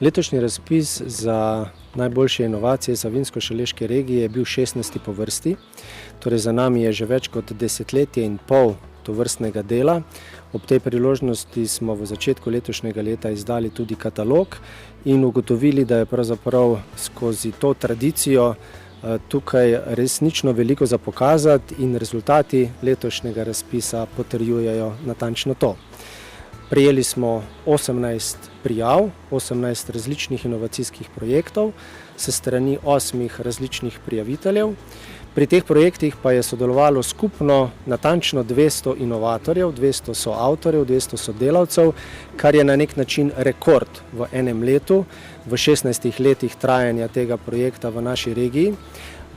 Letošnji razpis za najboljše inovacije Savinjsko-Šaleške regije je bil 16. po vrsti. Torej za nami je že več kot desetletje in pol tovrstnega dela. Ob tej priložnosti smo v začetku letošnjega leta izdali tudi katalog in ugotovili, da je pravzaprav skozi to tradicijo tukaj resnično veliko za pokazati in rezultati letošnjega razpisa potrjujejo natančno to. Prejeli smo 18 prijav, 18 različnih inovacijskih projektov s strani 8 različnih prijaviteljev. Pri teh projektih pa je sodelovalo skupno natančno 200 inovatorjev, 200 soavtorjev, 200 sodelavcev, kar je na nek način rekord v enem letu, v 16 letih trajanja tega projekta v naši regiji.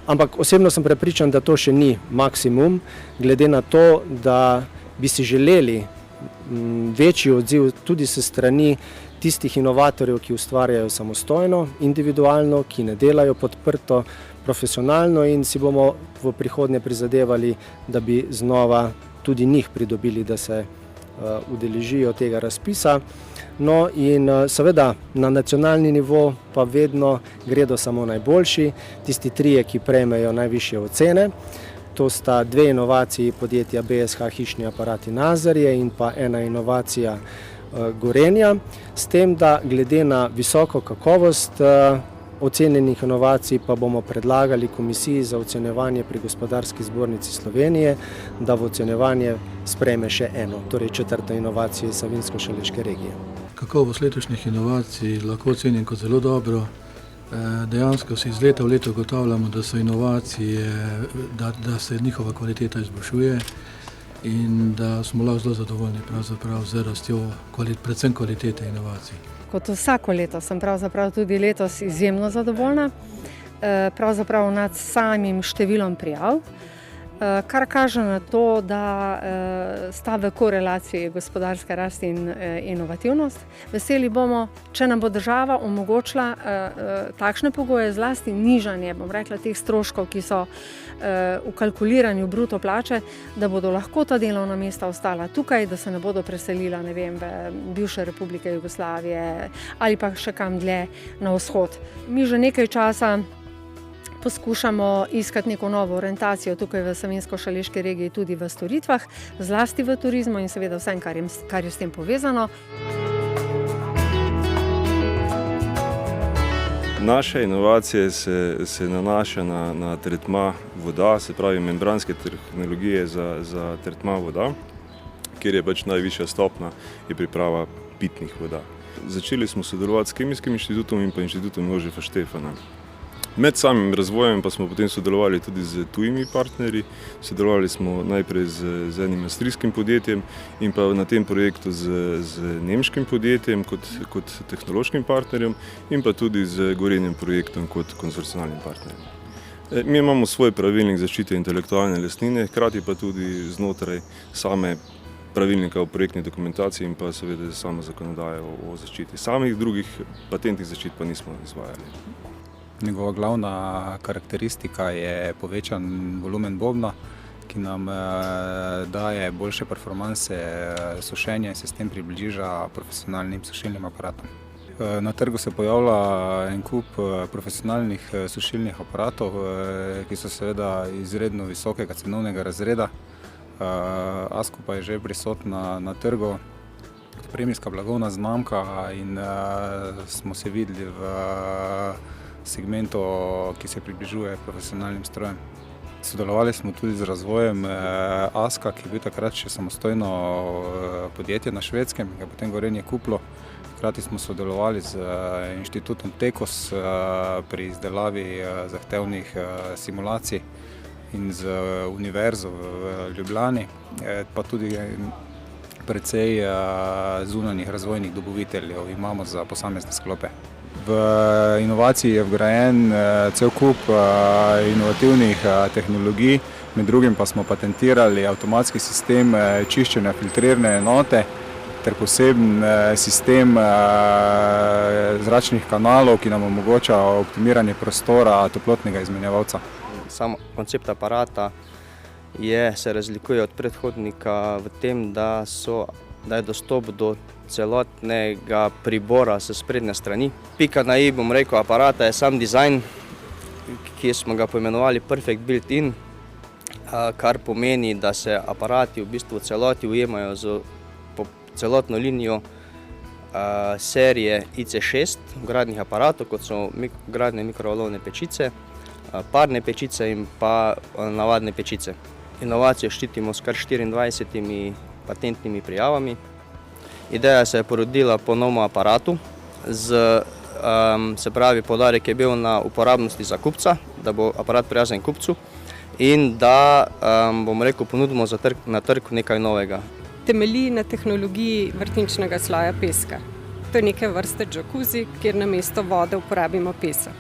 Ampak osebno sem prepričan, da to še ni maksimum, glede na to, da bi si želeli večji odziv tudi s strani tistih inovatorjev, ki ustvarjajo samostojno, individualno, ki ne delajo podprto, profesionalno in si bomo v prihodnje prizadevali, da bi znova tudi njih pridobili, da se udeležijo tega razpisa. No in seveda na nacionalni nivo pa vedno gredo samo najboljši, tisti trije, ki prejmejo najvišje ocene. To sta dve inovaciji podjetja BSH Hišni aparati Nazarje in pa ena inovacija Gorenja, s tem, da glede na visoko kakovost ocenjenih inovacij pa bomo predlagali Komisiji za ocenjevanje pri Gospodarski zbornici Slovenije, da v ocenjevanje sprejme še eno, torej 4. inovacijo iz Savinjsko-Šaleške regije. Kakovost letošnjih inovacij lahko ocenim kot zelo dobro. Dejansko se iz leta v leto ugotavljamo, da so inovacije, da se njihova kvaliteta izboljšuje in da smo lahko zelo zadovoljni pravzaprav z rastjo, predvsem kvalitete inovacij. Kot vsako leto sem pravzaprav tudi letos izjemno zadovoljna, pravzaprav nad samim številom prijav, kar kaže na to, da sta v korelaciji gospodarska rast in inovativnost. Veseli bomo, če nam bo država omogočila takšne pogoje, zlasti nižanje, bom rekla, teh stroškov, ki so v kalkuliranju bruto plače, da bodo lahko ta delovna mesta ostala tukaj, da se ne bodo preselila, ne vem, v bivše republike Jugoslavije ali pa še kam dlje na vzhod. Mi že nekaj časa poskušamo iskati neko novo orientacijo tukaj v Savinjsko-Šaleški regiji tudi v storitvah, zlasti v turizmu in seveda vsem, kar je s tem povezano. Naše inovacije se nanaša na tretma voda, se pravi membranske tehnologije za tretma voda, kjer je pač najvišja stopnja je priprava pitnih voda. Začeli smo sodelovati s Kemijskim inštitutom in pa inštitutom Jožefa Štefana. Med samim razvojem pa smo potem sodelovali tudi z tujimi partnerji. Sodelovali smo najprej z enim avstrijskim podjetjem in pa na tem projektu z nemškim podjetjem kot tehnološkim partnerjem in pa tudi z Gorenjem projektom kot konzorcionalnim partnerjem. Mi imamo svoj pravilnik zaščite intelektualne lastnine, hkrati pa tudi znotraj same pravilnika o projektni dokumentaciji in pa seveda samo zakonodaje o zaščiti. Samih drugih patentnih zaščit pa nismo izvajali. Njegova glavna karakteristika je povečan volumen bobna, ki nam daje boljše performanse sušenja in se s tem približa profesionalnim sušilnim aparatom. Na trgu se pojavlja en kup profesionalnih sušilnih aparatov, ki so seveda izredno visokega cenovnega razreda. Asko pa je že prisotna na trgu kot premijska blagovna znamka in smo se videli v segmentu, ki se približuje profesionalnim strojem. Sodelovali smo tudi z razvojem Aska, ki je bil takrat še samostojno podjetje na Švedskem, ki je potem Gorenje kupilo. Hkrati smo sodelovali z inštitutom Tekos pri izdelavi zahtevnih simulacij in z univerzo v Ljubljani, pa tudi precej zunanjih razvojnih dobaviteljev imamo za posamezne sklope. V inovaciji je vgrajen cel kup inovativnih tehnologij, med drugim pa smo patentirali avtomatski sistem čiščenja filtrirne enote ter poseben sistem zračnih kanalov, ki nam omogoča optimiranje prostora toplotnega izmenjevalca. Sam koncept aparata se razlikuje od predhodnika v tem, da so da je dostop do celotnega pribora s sprednje strani. Pika na i, bom rekel, aparata je sam dizajn, ki smo ga poimenovali Perfect Built-in, kar pomeni, da se aparati v bistvu v celoti ujemajo z celotno linijo serije IC6 vgradnih aparatov, kot so vgradne mikrovalovne pečice, parne pečice in pa navadne pečice. Inovacijo ščitimo s kar 24 patentnimi prijavami. Ideja se je porodila po novem aparatu, se pravi, poudarek je bil na uporabnosti za kupca, da bo aparat prijazen kupcu in da, bom rekel, ponudimo na trg nekaj novega. Temelji na tehnologiji vrtinčnega sloja peska. To je neke vrste džakuzi, kjer namesto vode uporabimo pesek.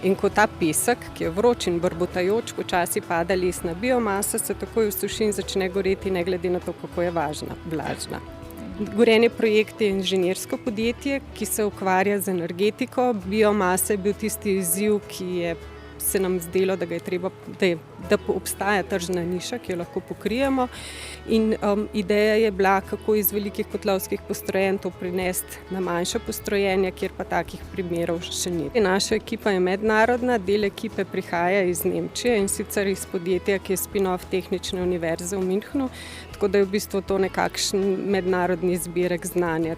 In ko ta pesek, ki je vroč in brbutajoč, počasi pada lesna biomasa, se takoj usuši in začne goreti, ne glede na to, kako je vlažna. Gorenje Projekt je inženirsko podjetje, ki se ukvarja z energetiko. Biomasa je bil tisti izziv, ki se nam zdelo, da je treba, da obstaja tržna niša, ki jo lahko pokrijemo. In ideja je bila, kako iz velikih kotlovskih postrojenj to prinesti na manjša postrojenja, kjer pa takih primerov še ni. Naša ekipa je mednarodna, del ekipe prihaja iz Nemčije in sicer iz podjetja, ki je spin-off Tehnične univerze v Münchnu, tako da je v bistvu to nekakšen mednarodni zbirek znanja,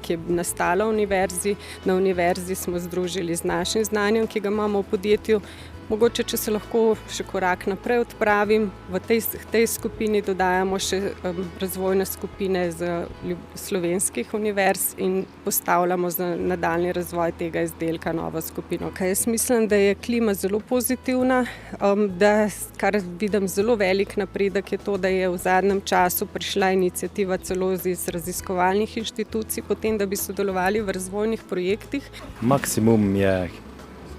ki je nastalo v univerzi. Na univerzi smo združili z našim znanjem, ki ga imamo v podjetju. Mogoče, če se lahko še korak naprej odpravim, v tej skupini dodajamo še razvojne skupine z slovenskih univerz in postavljamo za nadaljnji razvoj tega izdelka novo skupino. Jaz mislim, da je klima zelo pozitivna, kar vidim zelo velik napredek je to, da je v zadnjem času prišla iniciativa celo iz raziskovalnih inštitucij, potem da bi sodelovali v razvojnih projektih. Maksimum je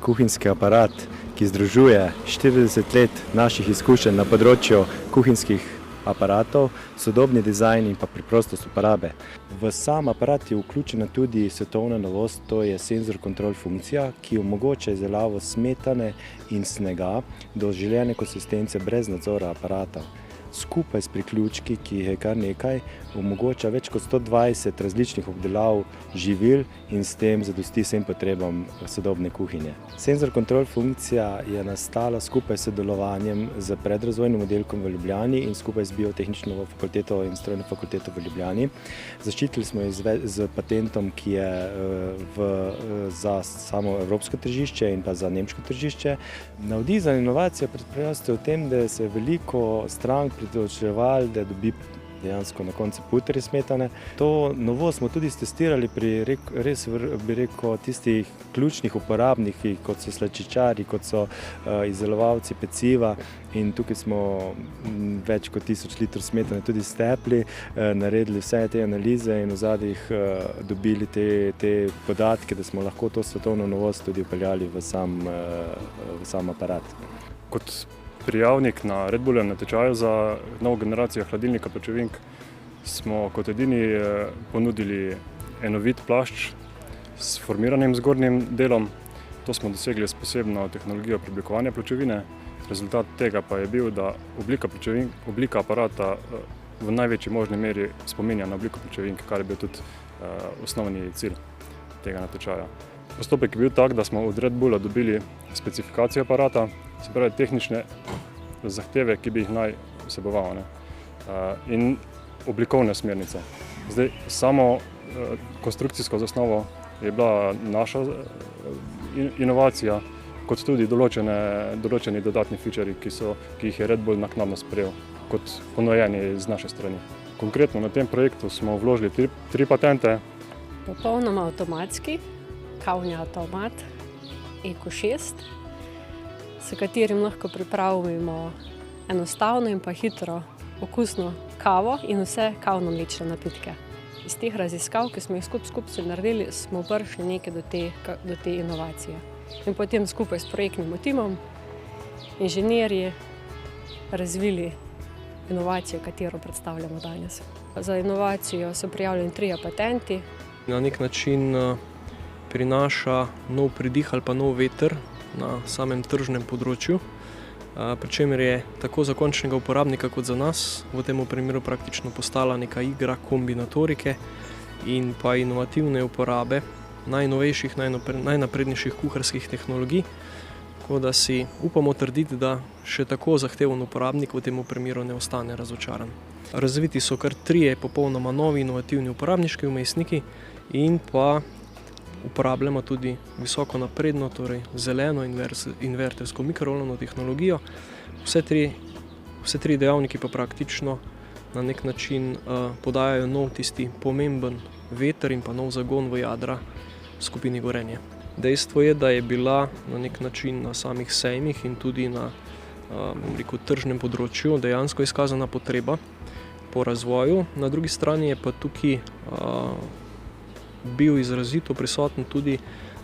kuhinjski aparat, ki združuje 40 let naših izkušenj na področju kuhinjskih aparatov, sodobni dizajn in pa preprostost uporabe. V sam aparat je vključena tudi svetovna novost, to je senzor kontrol funkcija, ki omogoča izdelavo smetane in snega do želene konsistence brez nadzora aparata. Skupaj s priključki, ki jih je kar nekaj, omogoča več kot 120 različnih obdelav živil in s tem zadosti vsem potrebam sodobne kuhinje. Senzor kontrol funkcija je nastala skupaj s sodelovanjem z predrazvojnim oddelkom v Ljubljani in skupaj z Biotehnično fakulteto in Strojno fakulteto v Ljubljani. Zaščitili smo jo z patentom, ki je za samo evropsko tržišče in pa za nemško tržišče. Navdih za inovacijo preprosto v tem, da se veliko strank pritočevali, da dobi dejansko na koncu puteri smetane. To novost smo tudi testirali pri res, bi rekel, tistih ključnih uporabnikih, kot so slačičari, kot so izdelovalci peciva in tukaj smo več kot 1000 litrov smetane tudi stepli, naredili vse te analize in v zadnjih dobili te podatke, da smo lahko to svetovno novost tudi upeljali v sam aparat. Kot prijavnik na Red Bullovem natečaju za novo generacijo hladilnika pločevink smo kot edini ponudili enovit plašč s formiranim zgornjim delom. To smo dosegli s posebno tehnologijo preoblikovanja pločevine. Rezultat tega pa je bil, da oblika aparata v največji možni meri spominja na obliko pločevinke, kar je bil tudi osnovni cilj tega natečaja. Postopek je bil tak, da smo od Red Bulla dobili specifikacijo aparata, se pravi tehnične zahteve, ki bi jih naj vseboval, in oblikovne smernice. Zdaj, samo konstrukcijsko zasnovo je bila naša inovacija, kot tudi določeni dodatni featurji, ki jih je Red Bull naknadno sprejel kot ponujeni z naše strani. Konkretno na tem projektu smo vložili 3 patente. Popolnoma avtomatski kavni avtomat Eco6, s katerim lahko pripravimo enostavno in pa hitro okusno kavo in vse kavno-mlečne napitke. Iz teh raziskav, ki smo jih skupaj naredili, smo prišli nekaj do te inovacije. In potem skupaj s projektnim timom, inženirji, razvili inovacijo, katero predstavljamo danes. Za inovacijo so prijavljeni 3 patenti. Na nek način prinaša nov pridih ali pa nov veter na samem tržnem področju. pri čemer je tako za končnega uporabnika kot za nas v tem primeru praktično postala neka igra kombinatorike in pa inovativne uporabe najnovejših, najnaprednejših kuharskih tehnologij, tako da si upamo trditi, da še tako zahteven uporabnik v tem primeru ne ostane razočaran. Razviti so kar 3 popolnoma novi inovativni uporabniški vmesniki in pa uporabljamo tudi visoko napredno, torej zeleno invertersko mikrovalovno tehnologijo. Vse tri dejavniki pa praktično na nek način podajajo nov tisti pomemben veter in pa nov zagon v jadra skupini Gorenje. Dejstvo je, da je bila na nek način na samih sejmih in tudi na tržnem področju dejansko izkazana potreba po razvoju. Na drugi strani je pa tukaj bil izrazito prisoten tudi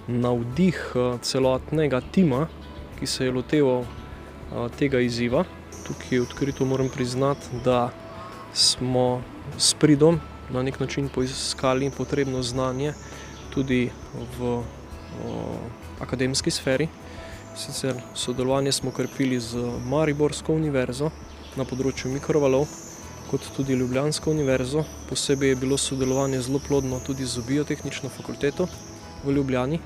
navdih celotnega tima, ki se je loteval tega izziva. Tukaj odkrito moram priznati, da smo s pridom na nek način poiskali potrebno znanje tudi v akademski sferi. Sicer sodelovanje smo krepili z Mariborsko univerzo na področju mikrovalov, kot tudi Ljubljansko univerzo. Posebej je bilo sodelovanje zelo plodno tudi z Biotehnično fakulteto v Ljubljani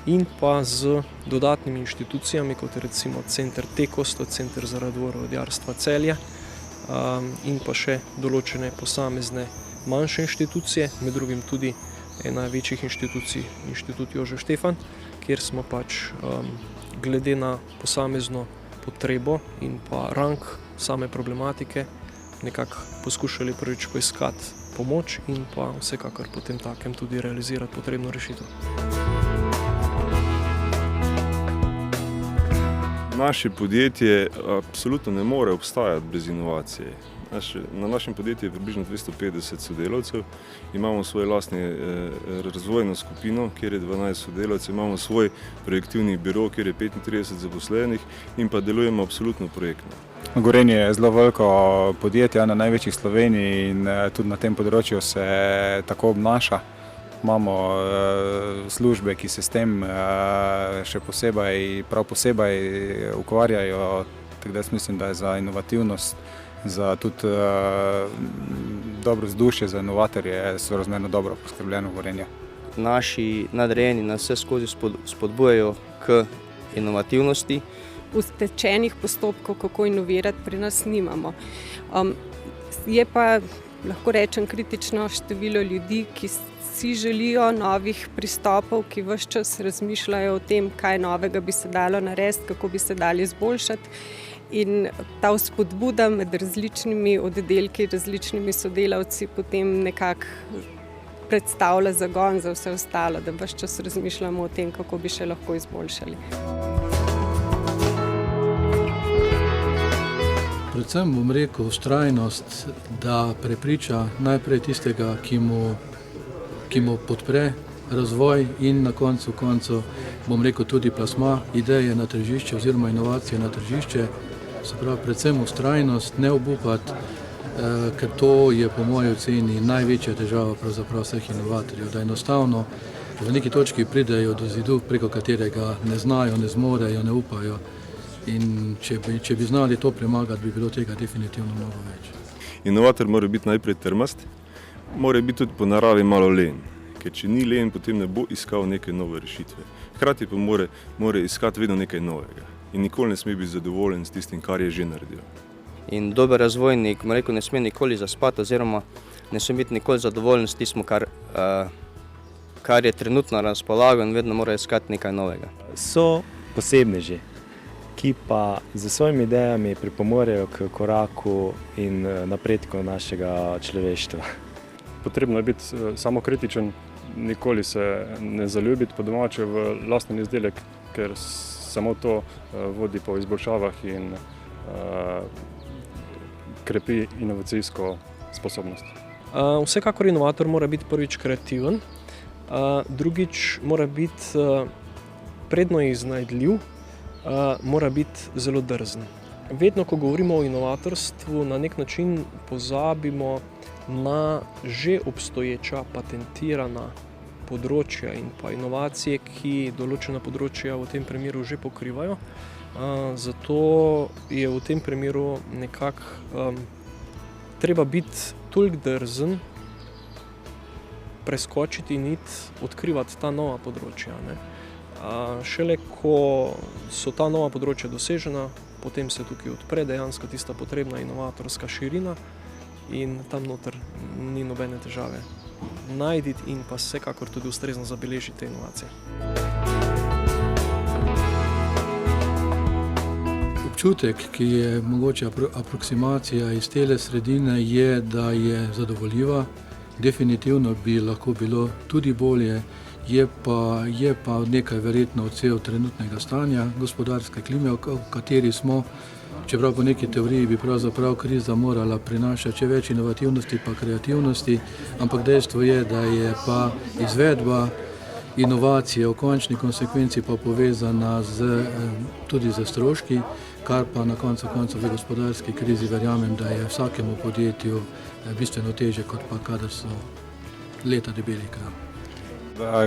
in pa z dodatnimi inštitucijami, kot je recimo Center Tekosto, Center za razvoj orodjarstva Celje in pa še določene posamezne manjše inštitucije, med drugim tudi ena večjih inštitucij, Inštitut Jožef Štefan, kjer smo pač glede na posamezno potrebo in pa rang same problematike nekako poskušali prvič poiskati pomoč in pa vsekakor potem takem tudi realizirati potrebno rešitev. Naše podjetje absolutno ne more obstajati brez inovacije. Na našem podjetju je približno 250 sodelavcev, imamo svoj lastni razvojno skupino, kjer je 12 sodelavcev, imamo svoj projektivni biro, kjer je 35 zaposlenih in pa delujemo absolutno projektno. Gorenje je zelo veliko podjetje, ena največjih v Sloveniji in tudi na tem področju se tako obnaša. Imamo službe, ki se s tem še prav posebej ukvarjajo, tako da jaz mislim, da je za inovativnost, za tudi dobro vzdušje, za inovatorje sorazmerno dobro poskrbljeno Gorenje. Naši nadrejeni nas vse skozi spodbujajo k inovativnosti. Utečenih postopkov, kako inovirati, pri nas nimamo. Je pa, lahko rečem, kritično število ljudi, ki si želijo novih pristopov, ki ves čas razmišljajo o tem, kaj novega bi se dalo narediti, kako bi se dali izboljšati. In ta vzpodbuda med različnimi oddelki, različnimi sodelavci potem nekako predstavlja zagon za vse ostalo, da ves čas razmišljamo o tem, kako bi še lahko izboljšali. Predvsem bom rekel vztrajnost, da prepriča najprej tistega, ki mu podpre razvoj in na koncu bom rekel tudi plasma ideje na tržišče oziroma inovacije na tržišče. Se pravi, predvsem vztrajnost, ne obupati, ker to je po moji oceni največja težava pravzaprav vseh inovatorjev, da enostavno v neki točki pridejo do zidu, preko katerega ne znajo, ne zmorejo, ne upajo. In če bi znali to premagati, bi bilo tega definitivno mnogo več. Inovator mora biti najprej trmast, mora biti tudi po naravi malo len, ker če ni len, potem ne bo iskal neke nove rešitve. Hkrati pa mora iskati vedno nekaj novega in nikoli ne sme biti zadovoljen s tistim, kar je že naredil. In dober razvojnik, ne sme nikoli zaspati oziroma ne sme biti nikoli zadovoljen s tistim, kar je trenutno na razpolago in vedno mora iskati nekaj novega. So posebneži, ki pa z svojimi idejami pripomorejo k koraku in napredku našega človeštva. Potrebno je biti samokritičen, nikoli se ne zaljubiti po domače v lastni izdelek, ker samo to vodi po izboljšavah in krepi inovacijsko sposobnost. Vsekakor inovator mora biti prvič kreativen, drugič mora biti predno iznajdljiv, mora biti zelo drzen. Vedno, ko govorimo o inovatorstvu, na nek način pozabimo na že obstoječa patentirana področja in pa inovacije, ki določena področja v tem primeru že pokrivajo. Zato je v tem primeru nekako treba biti toliko drzen, preskočiti in odkrivati ta nova področja. Šele ko so ta nova področja dosežena, potem se tukaj odpre dejansko tista potrebna inovatorska širina in tam noter ni nobene težave najditi in pa vsekakor tudi ustrezno zabeležiti te inovacije. Občutek, ki je mogoče aproksimacija iz tele sredine, je, da je zadovoljiva. Definitivno bi lahko bilo tudi bolje, je pa nekaj verjetno odsev trenutnega stanja gospodarske klime, v kateri smo, čeprav po neki teoriji bi pravzaprav kriza morala prinašati še več inovativnosti pa kreativnosti, ampak dejstvo je, da je pa izvedba inovacije v končni konsekvenci pa povezana tudi z stroški, kar pa na koncu v gospodarski krizi verjamem, da je vsakemu podjetju bistveno teže, kot pa kadar so leta debeli krav.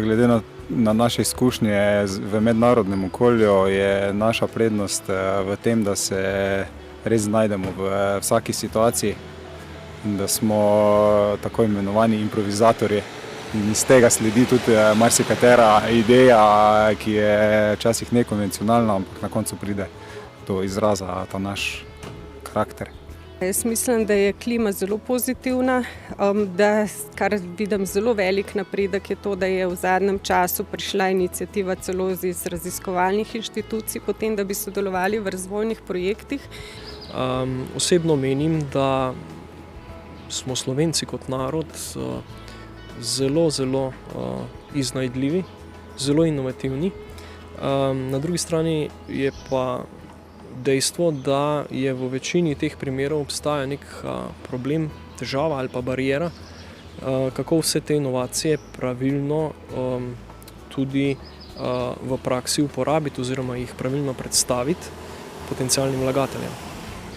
Glede na naše izkušnje v mednarodnem okolju je naša prednost v tem, da se res znajdemo v vsaki situaciji in da smo tako imenovani improvizatorji. In iz tega sledi tudi marsikatera ideja, ki je včasih nekonvencionalna, ampak na koncu pride do izraza ta naš karakter. Jaz mislim, da je klima zelo pozitivna, da kar vidim zelo velik napredek je to, da je v zadnjem času prišla iniciativa celo iz raziskovalnih inštitucij, potem da bi sodelovali v razvojnih projektih. Osebno menim, da smo Slovenci kot narod zelo iznajdljivi, zelo inovativni. Na drugi strani je pa dejstvo, da je v večini teh primerov obstaja nek problem, težava ali pa barijera, kako vse te inovacije pravilno tudi v praksi uporabiti oziroma jih pravilno predstaviti potencialnim vlagateljem.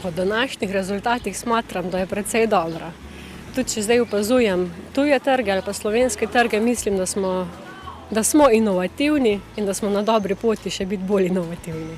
Po današnjih rezultatih smatram, da je precej dobra. Tudi če zdaj opazujem tuje trge ali pa slovenske trge, mislim, da smo inovativni in da smo na dobri poti še biti bolj inovativni.